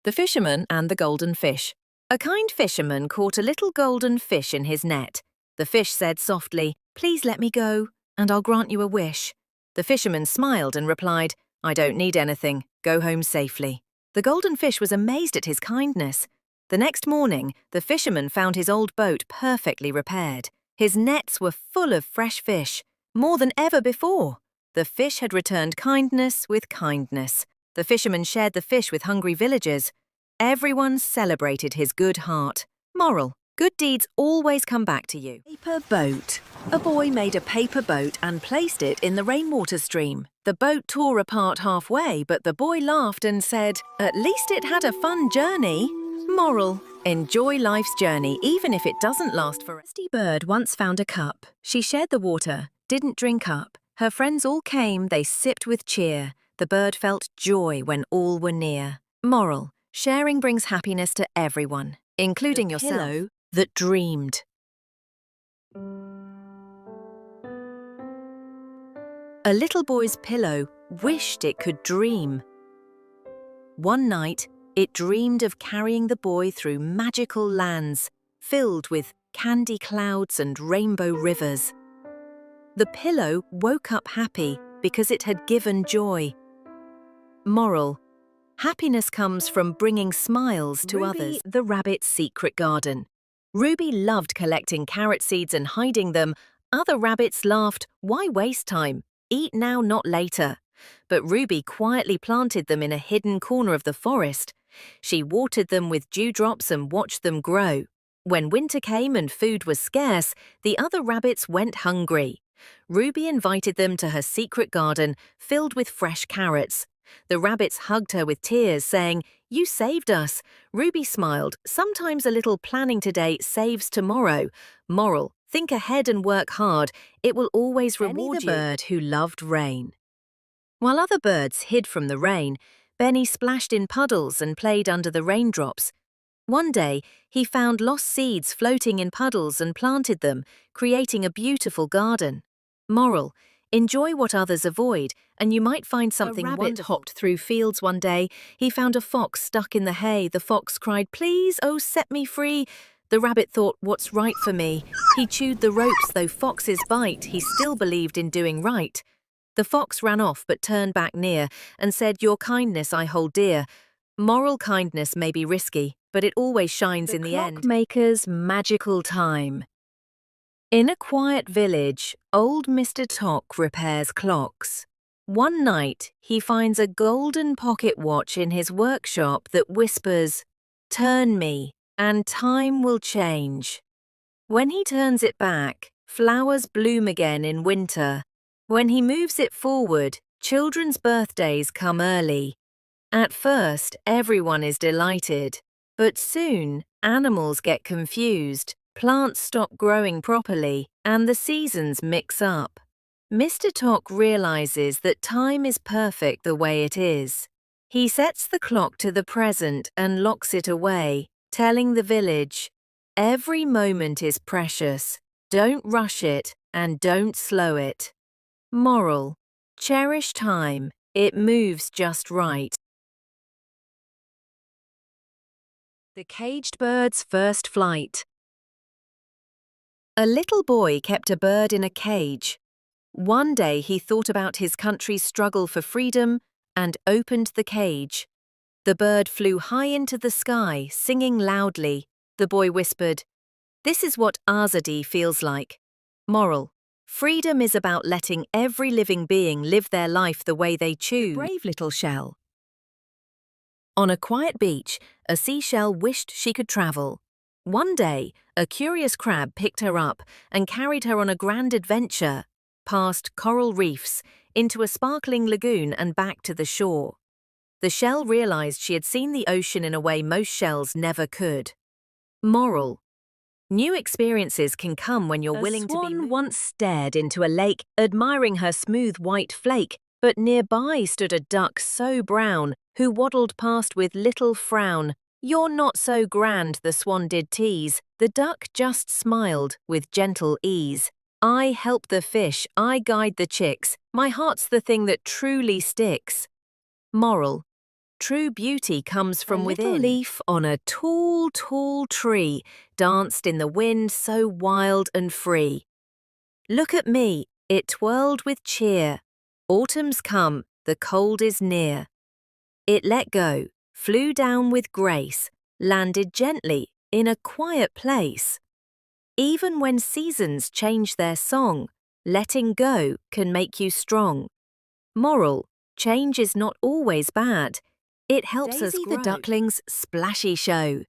The Fisherman and the Golden Fish. A kind fisherman caught a little golden fish in his net. The fish said softly, "Please let me go, and I'll grant you a wish." The fisherman smiled and replied, "I don't need anything. Go home safely." The golden fish was amazed at his kindness. The next morning, the fisherman found his old boat perfectly repaired. His nets were full of fresh fish, more than ever before. The fish had returned kindness with kindness. The fisherman shared the fish with hungry villagers. Everyone celebrated his good heart. Moral: good deeds always come back to you. Paper boat. A boy made a paper boat and placed it in the rainwater stream. The boat tore apart halfway, but the boy laughed and said, "At least it had a fun journey." Moral: enjoy life's journey, even if it doesn't last forever. A thirsty bird once found a cup. She shared the water, didn't drink up. Her friends all came, they sipped with cheer. The bird felt joy when all were near. Moral: sharing brings happiness to everyone, including yourself. The pillow that dreamed. A little boy's pillow wished it could dream. One night, it dreamed of carrying the boy through magical lands, filled with candy clouds and rainbow rivers. The pillow woke up happy because it had given joy. Moral: happiness comes from bringing smiles to others. The rabbit's secret garden. Ruby loved collecting carrot seeds and hiding them. Other rabbits laughed, "Why waste time? Eat now, not later." But Ruby quietly planted them in a hidden corner of the forest. She watered them with dewdrops and watched them grow. When winter came and food was scarce, the other rabbits went hungry. Ruby invited them to her secret garden filled with fresh carrots. The rabbits hugged her with tears, saying, "You saved us." Ruby smiled. Sometimes a little planning today saves tomorrow. Moral: think ahead and work hard. It will always reward you. Benny the bird who loved rain. While other birds hid from the rain, Benny splashed in puddles and played under the raindrops. One day, he found lost seeds floating in puddles and planted them, creating a beautiful garden. Moral: enjoy what others avoid, and you might find something wonderful. A rabbit hopped through fields one day. He found a fox stuck in the hay. The fox cried, "Please, oh, set me free." The rabbit thought, "What's right for me?" He chewed the ropes, though foxes bite. He still believed in doing right. The fox ran off but turned back near and said, "Your kindness I hold dear." Moral: kindness may be risky, but it always shines in the end. The clockmaker's magical time. In a quiet village, old Mr. Tock repairs clocks. One night, he finds a golden pocket watch in his workshop that whispers, "Turn me, and time will change." When he turns it back, flowers bloom again in winter. When he moves it forward, children's birthdays come early. At first, everyone is delighted, but soon, animals get confused. Plants stop growing properly, and the seasons mix up. Mr. Tock realizes that time is perfect the way it is. He sets the clock to the present and locks it away, telling the village, "Every moment is precious. Don't rush it and don't slow it." Moral: cherish time. It moves just right. The caged bird's first flight. A little boy kept a bird in a cage. One day he thought about his country's struggle for freedom and opened the cage. The bird flew high into the sky, singing loudly. The boy whispered, "This is what Azadi feels like." Moral: freedom is about letting every living being live their life the way they choose. The brave little shell. On a quiet beach, a seashell wished she could travel. One day, a curious crab picked her up and carried her on a grand adventure, past coral reefs, into a sparkling lagoon and back to the shore. The shell realized she had seen the ocean in a way most shells never could. Moral: new experiences can come when you're willing to be. A swan once stared into a lake, admiring her smooth white flake, but nearby stood a duck so brown, who waddled past with little frown. "You're not so grand," the swan did tease. The duck just smiled with gentle ease. "I help the fish, I guide the chicks. My heart's the thing that truly sticks." Moral: True beauty comes from A within. little Leaf on a tall, tall tree danced in the wind so wild and free. Look at me, it twirled with cheer. Autumn's come, the cold is near. It let go, flew down with grace, landed gently in a quiet place. Even when seasons change their song, letting go can make you strong. Moral: change is not always bad. It helps us Daisy grow. the Duckling's splashy show.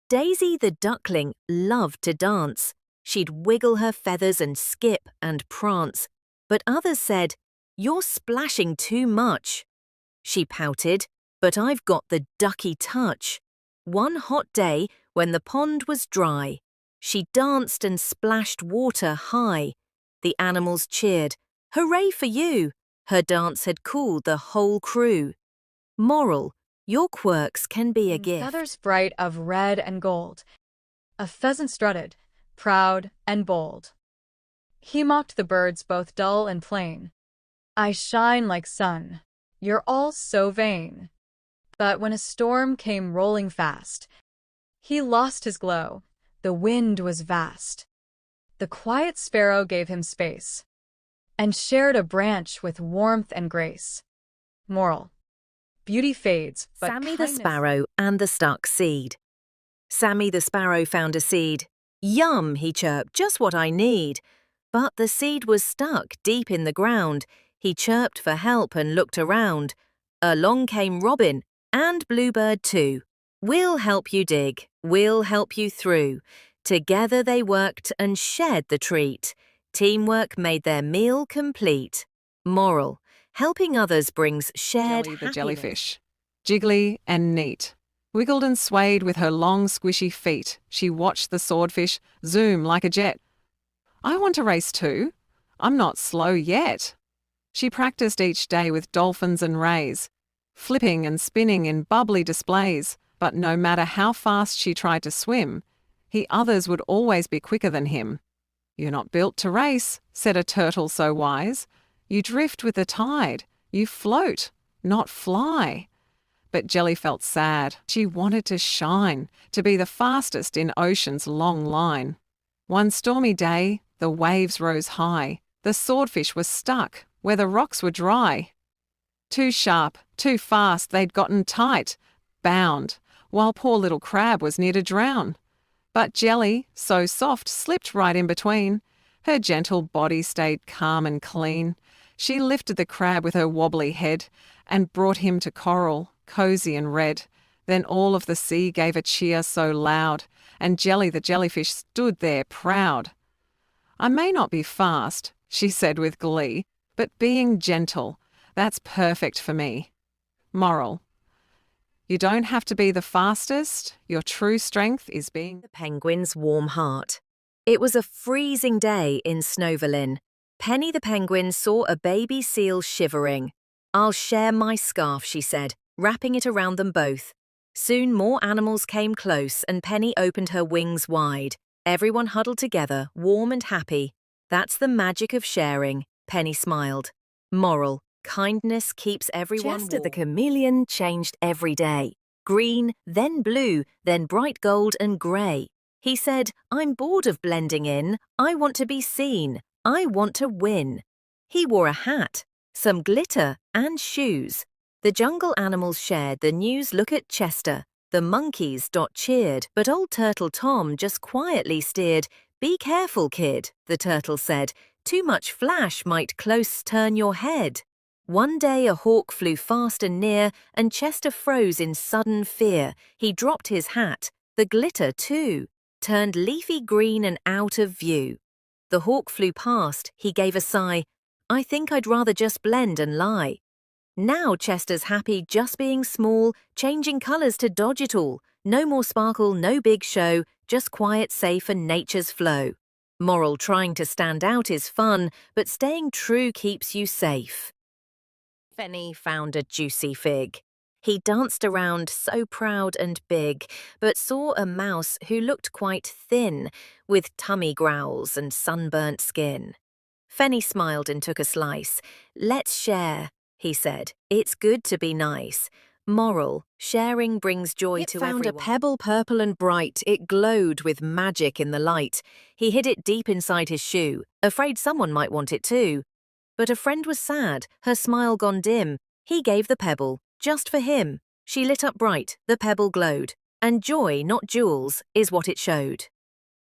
Daisy the duckling loved to dance. She'd wiggle her feathers and skip and prance. But others said, "You're splashing too much." She pouted, "But I've got the ducky touch." One hot day, when the pond was dry, she danced and splashed water high. The animals cheered, "Hooray for you!" Her dance had cooled the whole crew. Moral: your quirks can be a gift. Feathers bright of red and gold, a pheasant strutted, proud and bold. He mocked the birds both dull and plain. "I shine like sun, you're all so vain." But when a storm came rolling fast, he lost his glow, the wind was vast. The quiet sparrow gave him space, and shared a branch with warmth and grace. Moral: beauty fades, but Sammy the kindness... Sparrow and the Stuck Seed. Sammy the Sparrow found a seed. "Yum," he chirped, "just what I need." But the seed was stuck deep in the ground. He chirped for help and looked around. Along came Robin and Bluebird too. "We'll help you dig, we'll help you through." Together they worked and shared the treat. Teamwork made their meal complete. Moral: helping others brings shared Jelly the happiness. jellyfish. Jiggly and neat. Wiggled and swayed with her long squishy feet. She watched the swordfish zoom like a jet. "I want to race too. I'm not slow yet." She practiced each day with dolphins and rays, flipping and spinning in bubbly displays. But no matter how fast she tried to swim, others would always be quicker than him. "You're not built to race," said a turtle so wise. "You drift with the tide. You float, not fly." But Jelly felt sad. She wanted to shine, to be the fastest in ocean's long line. One stormy day, the waves rose high. The swordfish was stuck where the rocks were dry. Too sharp, too fast, they'd gotten tight, bound, while poor little crab was near to drown. But Jelly, so soft, slipped right in between. Her gentle body stayed calm and clean. She lifted the crab with her wobbly head and brought him to coral, cozy and red. Then all of the sea gave a cheer so loud, and Jelly the jellyfish stood there proud. "I may not be fast," she said with glee, "but being gentle, that's perfect for me." Moral: you don't have to be the fastest. Your true strength is being The penguin's warm heart. It was a freezing day in Snowverlin. Penny the penguin saw a baby seal shivering. "I'll share my scarf," she said, wrapping it around them both. Soon more animals came close and Penny opened her wings wide. Everyone huddled together, warm and happy. That's the magic of sharing, Penny smiled. Moral: kindness keeps everyone Chester warm. The chameleon changed every day. Green, then blue, then bright gold and grey. He said, "I'm bored of blending in. I want to be seen. I want to win." He wore a hat, some glitter and shoes. The jungle animals shared the news. Look at Chester. The monkeys cheered, but old Turtle Tom just quietly steered. "Be careful, kid," the turtle said. "Too much flash might close turn your head." One day a hawk flew fast and near, and Chester froze in sudden fear. He dropped his hat, the glitter too, turned leafy green and out of view. The hawk flew past, he gave a sigh. "I think I'd rather just blend and lie." Now Chester's happy just being small, changing colours to dodge it all. No more sparkle, no big show, just quiet, safe and nature's flow. Moral: trying to stand out is fun, but staying true keeps you safe. Fenny found a juicy fig. He danced around so proud and big, but saw a mouse who looked quite thin, with tummy growls and sunburnt skin. Fenny smiled and took a slice. "Let's share," he said. "It's good to be nice." Moral: sharing brings joy Pip to found everyone. a pebble purple and bright. It glowed with magic in the light. He hid it deep inside his shoe, afraid someone might want it too. But a friend was sad, her smile gone dim. He gave the pebble, just for him. She lit up bright, the pebble glowed. And joy, not jewels, is what it showed.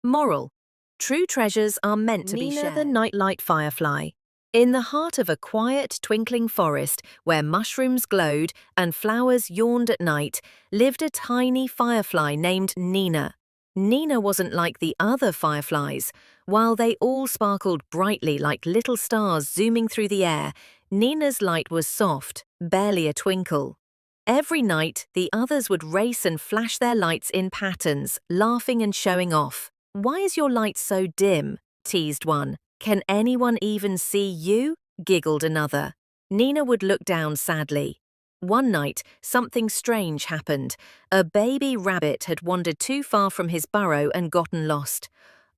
Moral: true treasures are meant to be Nina shared. the nightlight firefly. In the heart of a quiet, twinkling forest where mushrooms glowed and flowers yawned at night, lived a tiny firefly named Nina. Nina wasn't like the other fireflies. While they all sparkled brightly like little stars zooming through the air, Nina's light was soft, barely a twinkle. Every night, the others would race and flash their lights in patterns, laughing and showing off. "Why is your light so dim?" teased one. "Can anyone even see you?" giggled another. Nina would look down sadly. One night, something strange happened. A baby rabbit had wandered too far from his burrow and gotten lost.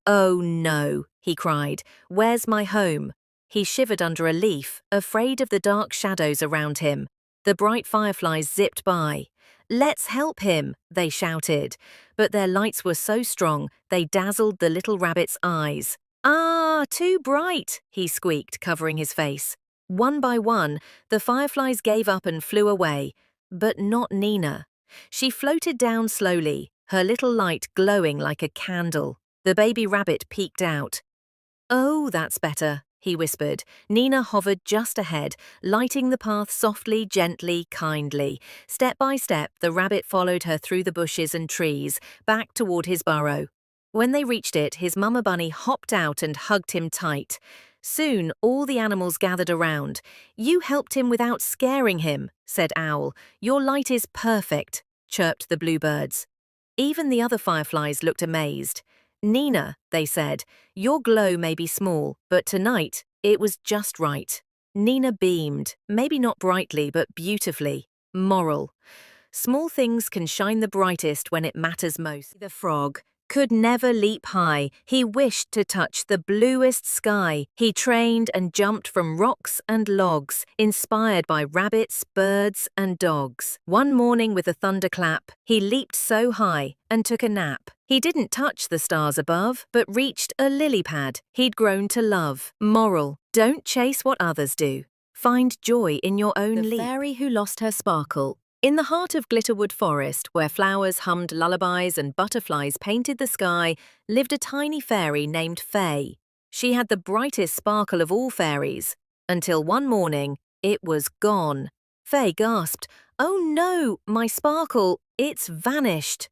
"Oh no," he cried. "Where's my home?" He shivered under a leaf, afraid of the dark shadows around him. The bright fireflies zipped by. "Let's help him," they shouted. But their lights were so strong, they dazzled the little rabbit's eyes. "Ah, too bright," he squeaked, covering his face. One by one, the fireflies gave up and flew away. But not Nina. She floated down slowly, her little light glowing like a candle. The baby rabbit peeked out. "Oh, that's better," he whispered. Nina hovered just ahead, lighting the path softly, gently, kindly. Step by step, the rabbit followed her through the bushes and trees, back toward his burrow. When they reached it, his mama bunny hopped out and hugged him tight. Soon, all the animals gathered around. "You helped him without scaring him," said Owl. "Your light is perfect," chirped the bluebirds. Even the other fireflies looked amazed. "Nina," they said, "your glow may be small, but tonight it was just right." Nina beamed, maybe not brightly, but beautifully. Moral: small things can shine the brightest when it matters most. The frog could never leap high. He wished to touch the bluest sky. He trained and jumped from rocks and logs, inspired by rabbits, birds, and dogs. One morning with a thunderclap, he leaped so high and took a nap. He didn't touch the stars above, but reached a lily pad he'd grown to love. Moral: don't chase what others do. Find joy in your own leap. The fairy who lost her sparkle. In the heart of Glitterwood Forest, where flowers hummed lullabies and butterflies painted the sky, lived a tiny fairy named Fay. She had the brightest sparkle of all fairies, until one morning it was gone. Fay gasped, "Oh no, my sparkle, it's vanished."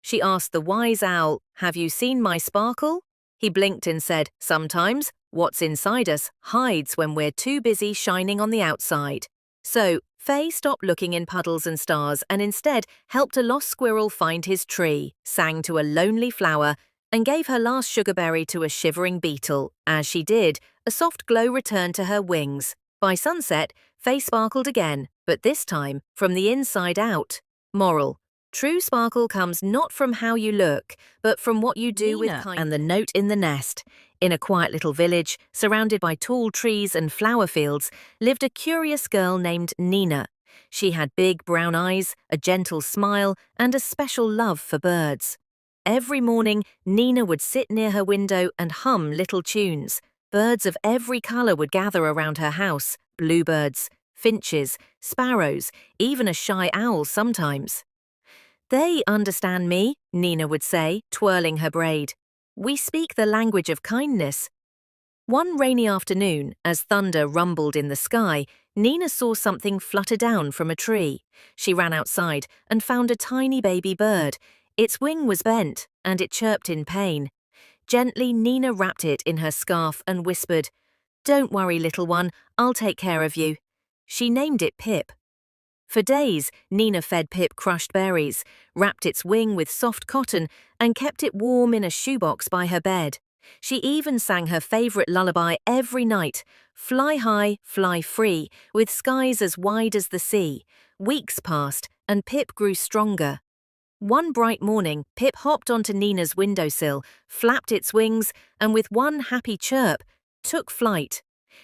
She asked the wise owl, "Have you seen my sparkle?" He blinked and said, "Sometimes what's inside us hides when we're too busy shining on the outside." So, Fay stopped looking in puddles and stars and instead helped a lost squirrel find his tree, sang to a lonely flower, and gave her last sugarberry to a shivering beetle. As she did, a soft glow returned to her wings. By sunset, Fay sparkled again, but this time from the inside out. Moral: true sparkle comes not from how you look, but from what you do with kindness. And the note in the nest. In a quiet little village, surrounded by tall trees and flower fields, lived a curious girl named Nina. She had big brown eyes, a gentle smile, and a special love for birds. Every morning, Nina would sit near her window and hum little tunes. Birds of every color would gather around her house: bluebirds, finches, sparrows, even a shy owl sometimes. "They understand me," Nina would say, twirling her braid. "We speak the language of kindness." One rainy afternoon, as thunder rumbled in the sky, Nina saw something flutter down from a tree. She ran outside and found a tiny baby bird. Its wing was bent, and it chirped in pain. Gently, Nina wrapped it in her scarf and whispered, "Don't worry, little one, I'll take care of you." She named it Pip. For days, Nina fed Pip crushed berries, wrapped its wing with soft cotton, and kept it warm in a shoebox by her bed. She even sang her favorite lullaby every night, "Fly high, fly free, with skies as wide as the sea." Weeks passed, and Pip grew stronger. One bright morning, Pip hopped onto Nina's windowsill, flapped its wings, and with one happy chirp, took flight.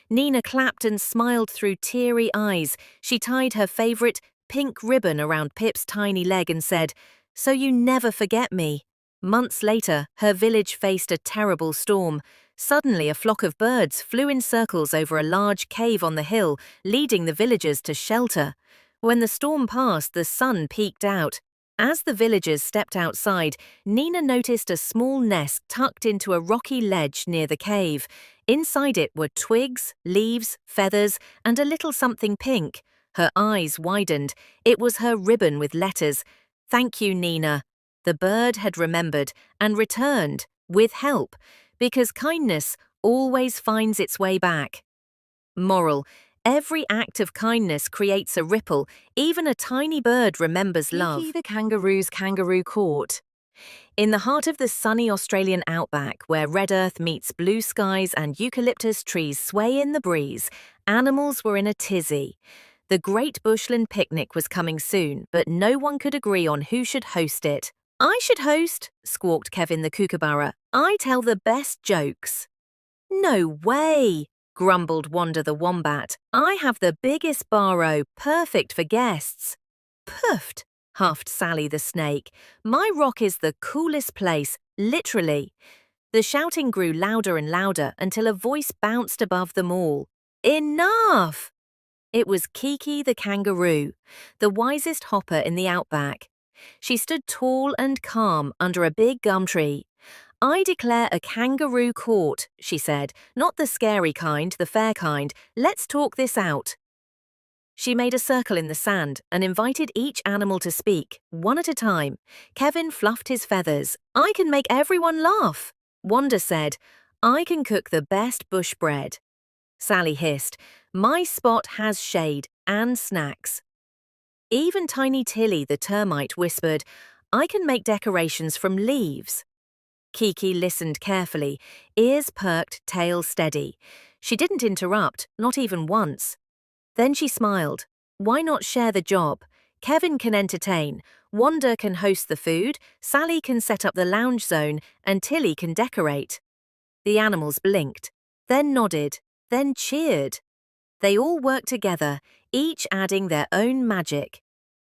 Nina clapped and smiled through teary eyes. She tied her favorite pink ribbon around Pip's tiny leg and said, "So you never forget me." Months later, her village faced a terrible storm. Suddenly, a flock of birds flew in circles over a large cave on the hill, leading the villagers to shelter. When the storm passed, the sun peeked out. As the villagers stepped outside, Nina noticed a small nest tucked into a rocky ledge near the cave. Inside it were twigs, leaves, feathers, and a little something pink. Her eyes widened. It was her ribbon with letters. "Thank you, Nina." The bird had remembered and returned, with help, because kindness always finds its way back. Moral: every act of kindness creates a ripple. Even a tiny bird remembers love. Kiki the kangaroo's kangaroo court. In the heart of the sunny Australian outback, where red earth meets blue skies and eucalyptus trees sway in the breeze, animals were in a tizzy. The Great Bushland Picnic was coming soon, but no one could agree on who should host it. "I should host," squawked Kevin the kookaburra. "I tell the best jokes." "No way," grumbled Wanda the wombat. "I have the biggest barrow, perfect for guests." "Puffed," huffed Sally the snake. "My rock is the coolest place, literally." The shouting grew louder and louder until a voice bounced above them all. "Enough!" It was Kiki the kangaroo, the wisest hopper in the outback. She stood tall and calm under a big gum tree. "I declare a kangaroo court," she said. "Not the scary kind, the fair kind. Let's talk this out." She made a circle in the sand and invited each animal to speak, one at a time. Kevin fluffed his feathers. "I can make everyone laugh." Wanda said, "I can cook the best bush bread." Sally hissed, "My spot has shade and snacks." Even Tiny Tilly the termite whispered, "I can make decorations from leaves." Kiki listened carefully, ears perked, tail steady. She didn't interrupt, not even once. Then she smiled. "Why not share the job? Kevin can entertain, Wanda can host the food, Sally can set up the lounge zone, and Tilly can decorate." The animals blinked, then nodded, then cheered. They all worked together, each adding their own magic.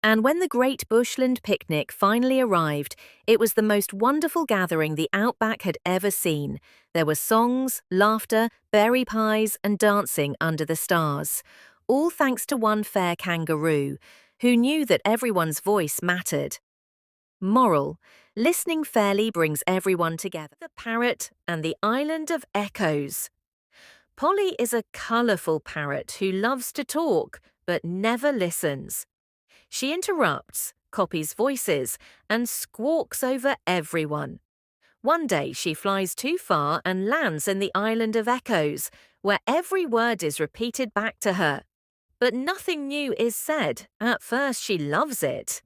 And when the Great Bushland Picnic finally arrived, it was the most wonderful gathering the outback had ever seen. There were songs, laughter, berry pies, and dancing under the stars. All thanks to one fair kangaroo, who knew that everyone's voice mattered. Moral: listening fairly brings everyone together. The Parrot and the Island of Echoes. Polly is a colourful parrot who loves to talk, but never listens. She interrupts, copies voices, and squawks over everyone. One day she flies too far and lands in the Island of Echoes, where every word is repeated back to her. But nothing new is said. At first she loves it.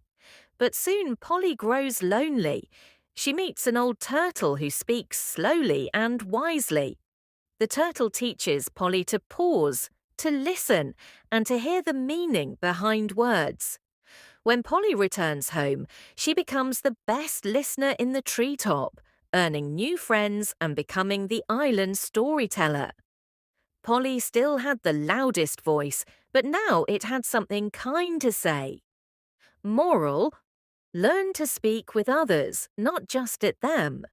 But soon Polly grows lonely. She meets an old turtle who speaks slowly and wisely. The turtle teaches Polly to pause, to listen, and to hear the meaning behind words. When Polly returns home, she becomes the best listener in the treetop, earning new friends and becoming the island storyteller. Polly still had the loudest voice, but now it had something kind to say. Moral: learn to speak with others, not just at them.